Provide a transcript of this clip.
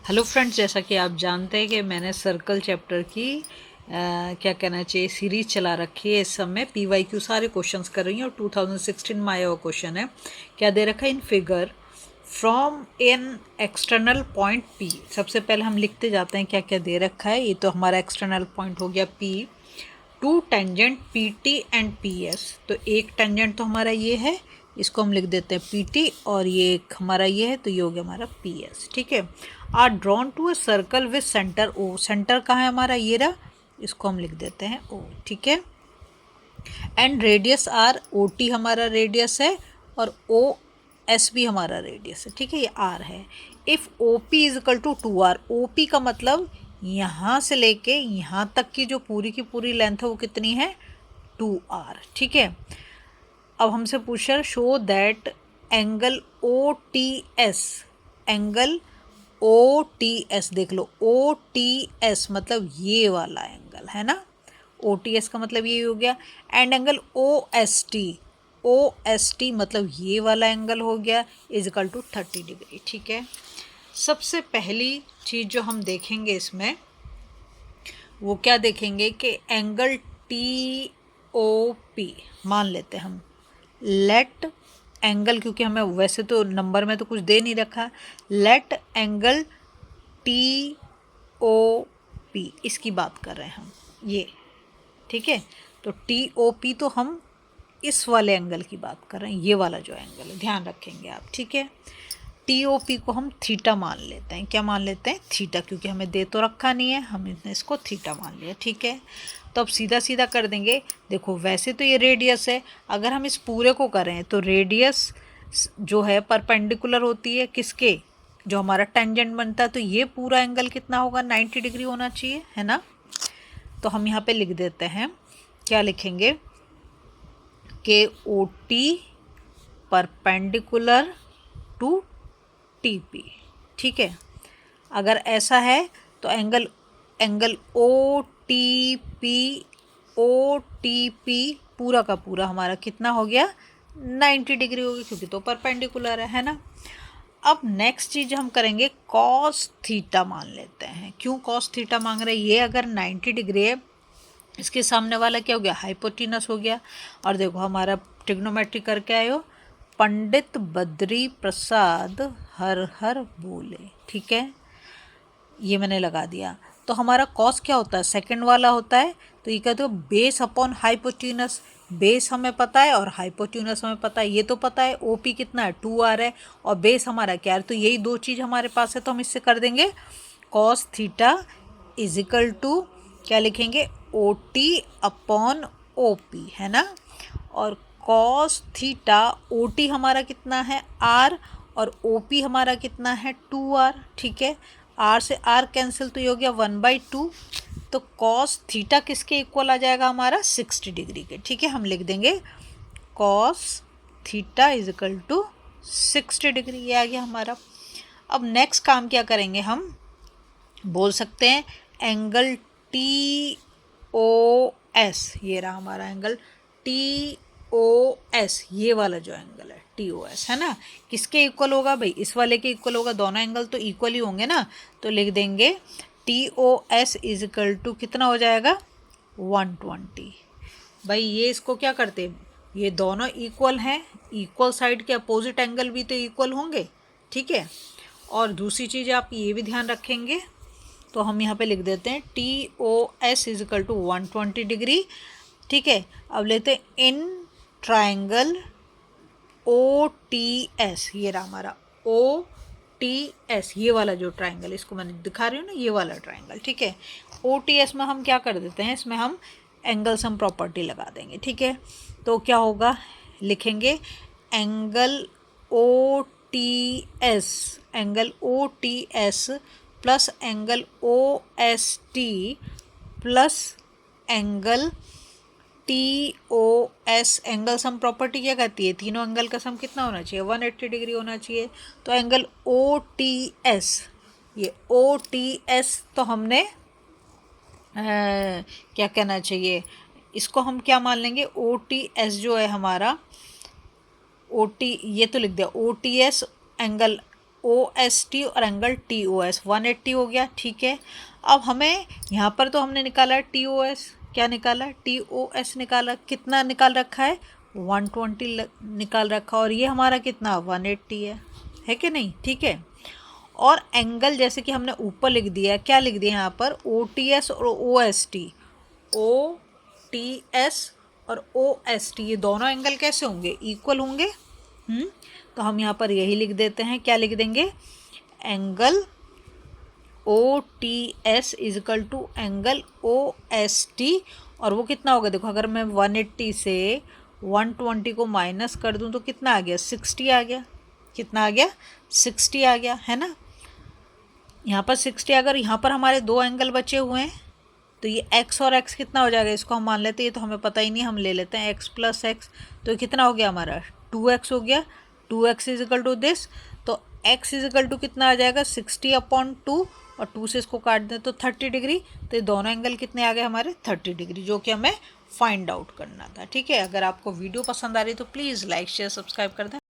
Hello friends, जैसा कि आप जानते हैं कि मैंने सर्कल चैप्टर की क्या कहना चाहिए सीरीज चला रखी है। इस समय PYQ सारे क्वेश्चंस कर रही हैं और 2016 में आया हुआ क्वेश्चन है। क्या दे रखा है in figure from an external point P। सबसे पहले हम लिखते जाते हैं क्या क्या दे रखा है। ये तो हमारा एक्सटर्नल पॉइंट हो गया P, two tangent PT and PS। तो एक टेंजेंट तो हमारा ये है, इसको हम लिख देते हैं PT, और ये एक हमारा ये है तो ये हो गया हमारा PS। ठीक है। Are drawn to a circle with centre O। Centre कहाँ है हमारा, ये रहा, इसको हम लिख देते हैं O। ठीक है। एंड रेडियस R, OT हमारा रेडियस है और OS भी हमारा रेडियस है। ठीक है, ये R है। If OP is equal to 2R। OP का मतलब यहाँ से लेके यहाँ तक की जो पूरी की पूरी लेंथ है वो कितनी है, 2R। ठीक है। अब हमसे पूछा show that angle OTS, angle OTS देख लो, OTS मतलब ये वाला एंगल है ना, OTS का मतलब ये हो गया। एंड एंगल OST, OST मतलब ये वाला एंगल हो गया, इज इक्वल टू 30 डिग्री। ठीक है। सबसे पहली चीज़ जो हम देखेंगे इसमें वो क्या देखेंगे कि एंगल TOP मान लेते हैं हम। लेट एंगल, क्योंकि हमें वैसे तो नंबर में तो कुछ दे नहीं रखा, लेट एंगल TOP, इसकी बात कर रहे हैं हम, ये। ठीक है। तो TOP तो हम इस वाले एंगल की बात कर रहे हैं, ये वाला जो एंगल है, ध्यान रखेंगे आप। ठीक है। TOP को हम थीटा मान लेते हैं। क्या मान लेते हैं, थीटा, क्योंकि हमें दे तो रखा नहीं है, हमने इसको थीटा मान लिया। ठीक है। तो अब सीधा सीधा कर देंगे। देखो वैसे तो ये रेडियस है, अगर हम इस पूरे को करें तो रेडियस जो है परपेंडिकुलर होती है किसके, जो हमारा टेंजेंट बनता है। तो ये पूरा एंगल कितना होगा, 90 डिग्री होना चाहिए, है ना। तो हम यहाँ पे लिख देते हैं, क्या लिखेंगे कि OT परपेंडिकुलर टू TP। ठीक है। अगर ऐसा है तो एंगल एंगल OTP पूरा का पूरा हमारा कितना हो गया, 90 डिग्री होगी, क्योंकि तो परपेंडिकुलर है ना। अब नेक्स्ट चीज़ हम करेंगे, कॉस थीटा मान लेते हैं। क्यों कॉस थीटा मांग रहे हैं, ये अगर 90 डिग्री है, इसके सामने वाला क्या हो गया, हाइपोटेनस हो गया। और देखो हमारा ट्रिग्नोमेट्री करके आए हो, पंडित बद्री प्रसाद हर हर बोले। ठीक है, ये मैंने लगा दिया। तो हमारा कॉस क्या होता है, सेकंड वाला होता है। तो ये कहते हो बेस अपॉन हाइपोटेनस, बेस हमें पता है और हाइपोटेनस हमें पता है। ये तो पता है OP कितना है, 2R है, और बेस हमारा क्या है, तो यही दो चीज़ हमारे पास है। तो हम इससे कर देंगे cos theta is equal to, क्या लिखेंगे, OT अपॉन OP, है ना। और कॉस थीटा, OT हमारा कितना है R, और OP हमारा कितना है 2R। ठीक है। R से R कैंसिल, तो ये हो गया 1/2। तो कॉस थीटा किसके इक्वल आ जाएगा हमारा, 60 डिग्री के। ठीक है, हम लिख देंगे cos theta is equal to 60 degree, ये आ गया हमारा। अब नेक्स्ट काम क्या करेंगे, हम बोल सकते हैं एंगल TOS, ये रहा हमारा एंगल TOS, ये वाला जो एंगल है TOS, है ना, किसके इक्वल होगा भाई, इस वाले के इक्वल होगा। दोनों एंगल तो इक्वल ही होंगे ना। तो लिख देंगे TOS इज इक्वल टू कितना हो जाएगा, 120। भाई ये इसको क्या करते, ये दोनों इक्वल हैं, इक्वल साइड के अपोजिट एंगल भी तो इक्वल होंगे। ठीक है। और दूसरी चीज़ आप ये भी ध्यान रखेंगे, तो हम यहाँ पे लिख देते हैं TOS is equal to 120 degree. ठीक है। अब लेते हैं इन ट्राइंगल OTS, ये रहा हमारा OTS, ये वाला जो ट्राइंगल, इसको मैंने दिखा रही हूँ ना, ये वाला ट्राइंगल। ठीक है। OTS में हम क्या कर देते हैं, इसमें हम एंगल सम प्रॉपर्टी लगा देंगे। ठीक है। तो क्या होगा, लिखेंगे angle OTS, angle OTS plus angle OST plus angle TOS। Angle sum property क्या कहती है, तीनों एंगल का सम कितना होना चाहिए, 180 डिग्री होना चाहिए। तो एंगल OTS, ये OTS तो हमने क्या कहना चाहिए, इसको हम क्या मान लेंगे, OTS जो है हमारा, OT ये तो लिख दिया, OTS एंगल OST और एंगल TOS 180 हो गया, ठीक है। अब हमें यहाँ पर तो हमने निकाला है TOS, क्या निकाला है TOS निकाला, कितना निकाल रखा है 120 निकाल रखा, और ये हमारा कितना 180 है कि नहीं, ठीक है। और एंगल जैसे कि हमने ऊपर लिख दिया, क्या लिख दिया यहाँ पर OTS और OST, OTS और OST ये दोनों एंगल कैसे होंगे, इक्वल होंगे। तो हम यहाँ पर यही लिख देते हैं, क्या लिख देंगे, angle OTS is equal to angle OST, और वो कितना होगा, देखो अगर मैं 180 से 120 को माइनस कर दूं तो कितना आ गया 60 आ गया, कितना आ गया 60 आ गया, है ना। यहाँ पर 60, अगर यहाँ पर हमारे दो एंगल बचे हुए हैं तो ये x और x कितना हो जाएगा, इसको हम मान लेते हैं, ये तो हमें पता ही नहीं, हम ले लेते हैं x प्लस x, तो कितना हो गया हमारा 2x हो गया, 2x is equal to this, तो x इज इक्वल टू कितना आ जाएगा 60/2, और 2 से इसको काट दें तो 30 डिग्री, तो ये दोनों एंगल कितने आ गए हमारे 30 डिग्री, जो कि हमें फाइंड आउट करना था, ठीक है। अगर आपको वीडियो पसंद आ रही है तो प्लीज़ लाइक शेयर सब्सक्राइब कर दें।